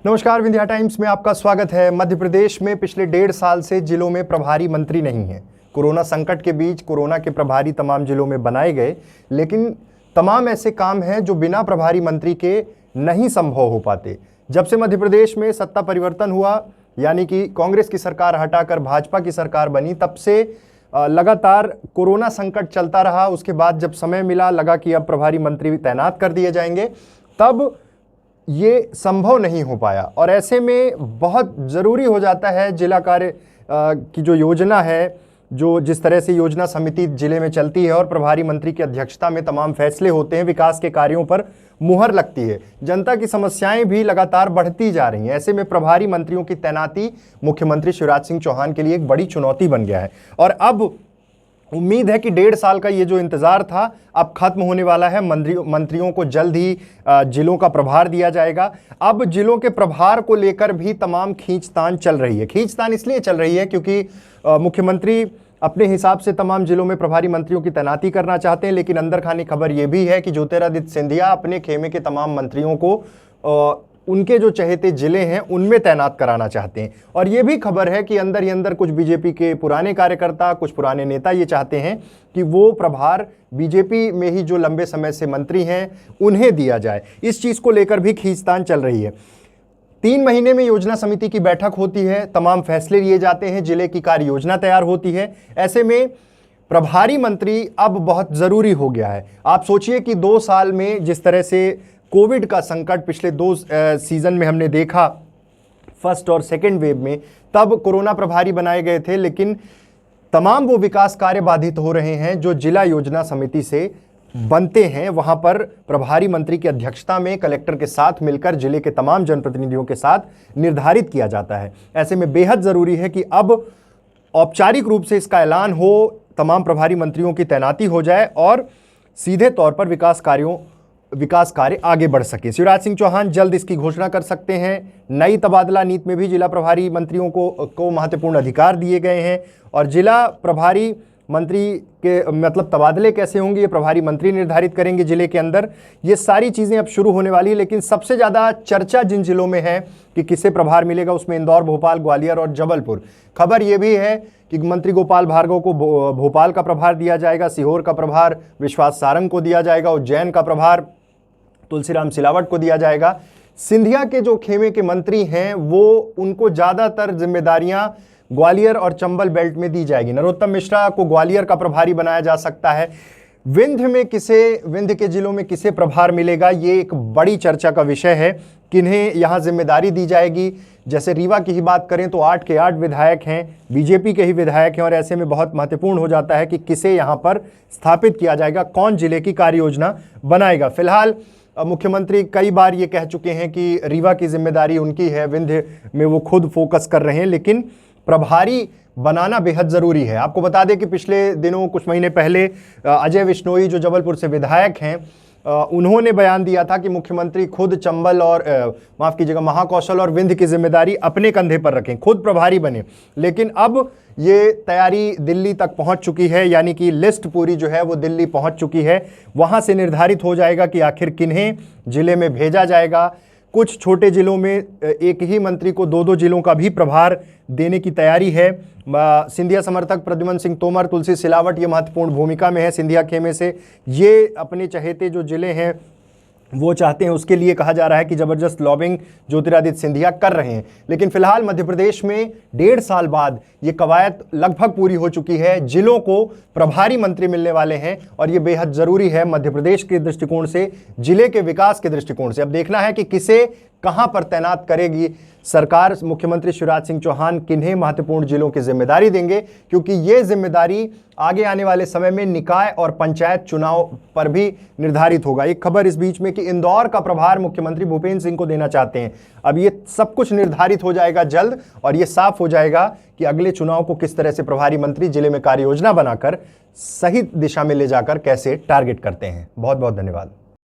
नमस्कार, विंध्या टाइम्स में आपका स्वागत है। मध्य प्रदेश में पिछले 1.5 साल से जिलों में प्रभारी मंत्री नहीं हैं। कोरोना संकट के बीच कोरोना के प्रभारी तमाम जिलों में बनाए गए, लेकिन तमाम ऐसे काम हैं जो बिना प्रभारी मंत्री के नहीं संभव हो पाते। जब से मध्य प्रदेश में सत्ता परिवर्तन हुआ, यानी कि कांग्रेस की सरकार हटाकर भाजपा की सरकार बनी, तब से लगातार कोरोना संकट चलता रहा। उसके बाद जब समय मिला, लगा कि अब प्रभारी मंत्री तैनात कर दिए जाएंगे, तब ये संभव नहीं हो पाया। और ऐसे में बहुत ज़रूरी हो जाता है जिला कार्य की जो योजना है, जो जिस तरह से योजना समिति जिले में चलती है और प्रभारी मंत्री की अध्यक्षता में तमाम फैसले होते हैं, विकास के कार्यों पर मुहर लगती है, जनता की समस्याएं भी लगातार बढ़ती जा रही हैं। ऐसे में प्रभारी मंत्रियों की तैनाती मुख्यमंत्री शिवराज सिंह चौहान के लिए एक बड़ी चुनौती बन गया है। और अब उम्मीद है कि 1.5 साल का ये जो इंतजार था अब खत्म होने वाला है। मंत्रियों को जल्द ही जिलों का प्रभार दिया जाएगा। अब जिलों के प्रभार को लेकर भी तमाम खींचतान चल रही है। खींचतान इसलिए चल रही है क्योंकि मुख्यमंत्री अपने हिसाब से तमाम जिलों में प्रभारी मंत्रियों की तैनाती करना चाहते हैं, लेकिन अंदर खानी खबर यह भी है कि ज्योतिरादित्य सिंधिया अपने खेमे के तमाम मंत्रियों को उनके जो चहेते जिले हैं उनमें तैनात कराना चाहते हैं। और ये भी खबर है कि अंदर ही अंदर कुछ बीजेपी के पुराने कार्यकर्ता, कुछ पुराने नेता ये चाहते हैं कि वो प्रभार बीजेपी में ही जो लंबे समय से मंत्री हैं उन्हें दिया जाए। इस चीज़ को लेकर भी खींचतान चल रही है। 3 महीने में योजना समिति की बैठक होती है, तमाम फैसले लिए जाते हैं, जिले की कार्य योजना तैयार होती है। ऐसे में प्रभारी मंत्री अब बहुत ज़रूरी हो गया है। आप सोचिए कि 2 साल में जिस तरह से कोविड का संकट पिछले 2 सीज़न में हमने देखा, फर्स्ट और सेकेंड वेव में, तब कोरोना प्रभारी बनाए गए थे, लेकिन तमाम वो विकास कार्य बाधित हो रहे हैं जो जिला योजना समिति से बनते हैं। वहां पर प्रभारी मंत्री की अध्यक्षता में कलेक्टर के साथ मिलकर जिले के तमाम जनप्रतिनिधियों के साथ निर्धारित किया जाता है। ऐसे में बेहद ज़रूरी है कि अब औपचारिक रूप से इसका ऐलान हो, तमाम प्रभारी मंत्रियों की तैनाती हो जाए और सीधे तौर पर विकास कार्य आगे बढ़ सके। शिवराज सिंह चौहान जल्द इसकी घोषणा कर सकते हैं। नई तबादला नीति में भी जिला प्रभारी मंत्रियों को महत्वपूर्ण अधिकार दिए गए हैं। और जिला प्रभारी मंत्री के मतलब तबादले कैसे होंगे, ये प्रभारी मंत्री निर्धारित करेंगे जिले के अंदर। ये सारी चीज़ें अब शुरू होने वाली है, लेकिन सबसे ज़्यादा चर्चा जिन जिलों में है कि किसे प्रभार मिलेगा, उसमें इंदौर, भोपाल, ग्वालियर और जबलपुर। खबर ये भी है कि मंत्री गोपाल भार्गव को भोपाल का प्रभार दिया जाएगा, सीहोर का प्रभार विश्वास सारंग को दिया जाएगा, उज्जैन का प्रभार तुलसीराम सिलावट को दिया जाएगा। सिंधिया के जो खेमे के मंत्री हैं वो उनको ज़्यादातर जिम्मेदारियां ग्वालियर और चंबल बेल्ट में दी जाएगी। नरोत्तम मिश्रा को ग्वालियर का प्रभारी बनाया जा सकता है। विंध्य के जिलों में किसे प्रभार मिलेगा, ये एक बड़ी चर्चा का विषय है। किन्हें यहाँ जिम्मेदारी दी जाएगी। जैसे रीवा की ही बात करें तो 8 के 8 विधायक हैं, बीजेपी के ही विधायक हैं, और ऐसे में बहुत महत्वपूर्ण हो जाता है कि किसे यहाँ पर स्थापित किया जाएगा, कौन जिले की कार्य योजना बनाएगा। फिलहाल मुख्यमंत्री कई बार ये कह चुके हैं कि रीवा की जिम्मेदारी उनकी है, विंध्य में वो खुद फोकस कर रहे हैं, लेकिन प्रभारी बनाना बेहद ज़रूरी है। आपको बता दें कि पिछले दिनों कुछ महीने पहले अजय विश्नोई जो जबलपुर से विधायक हैं, उन्होंने बयान दिया था कि मुख्यमंत्री खुद चंबल और महाकौशल और विंध्य की जिम्मेदारी अपने कंधे पर रखें, खुद प्रभारी बने। लेकिन अब ये तैयारी दिल्ली तक पहुंच चुकी है, यानी कि लिस्ट पूरी जो है वो दिल्ली पहुंच चुकी है। वहां से निर्धारित हो जाएगा कि आखिर किन्हें जिले में भेजा जाएगा। कुछ छोटे जिलों में एक ही मंत्री को 2-2 जिलों का भी प्रभार देने की तैयारी है। सिंधिया समर्थक प्रद्युमन सिंह तोमर, तुलसी सिलावट ये महत्वपूर्ण भूमिका में है सिंधिया खेमे से। ये अपने चहेते जो जिले हैं वो चाहते हैं, उसके लिए कहा जा रहा है कि ज़बरदस्त लॉबिंग ज्योतिरादित्य सिंधिया कर रहे हैं। लेकिन फिलहाल मध्य प्रदेश में 1.5 साल बाद ये कवायद लगभग पूरी हो चुकी है। जिलों को प्रभारी मंत्री मिलने वाले हैं और ये बेहद ज़रूरी है मध्य प्रदेश के दृष्टिकोण से, जिले के विकास के दृष्टिकोण से। अब देखना है कि किसे कहां पर तैनात करेगी सरकार। मुख्यमंत्री शिवराज सिंह चौहान किन्हें महत्वपूर्ण जिलों की जिम्मेदारी देंगे, क्योंकि ये जिम्मेदारी आगे आने वाले समय में निकाय और पंचायत चुनाव पर भी निर्धारित होगा। एक खबर इस बीच में कि इंदौर का प्रभार मुख्यमंत्री भूपेंद्र सिंह को देना चाहते हैं। अब ये सब कुछ निर्धारित हो जाएगा जल्द, और ये साफ हो जाएगा कि अगले चुनाव को किस तरह से प्रभारी मंत्री जिले में कार्य योजना बनाकर सही दिशा में ले जाकर कैसे टारगेट करते हैं। बहुत बहुत धन्यवाद।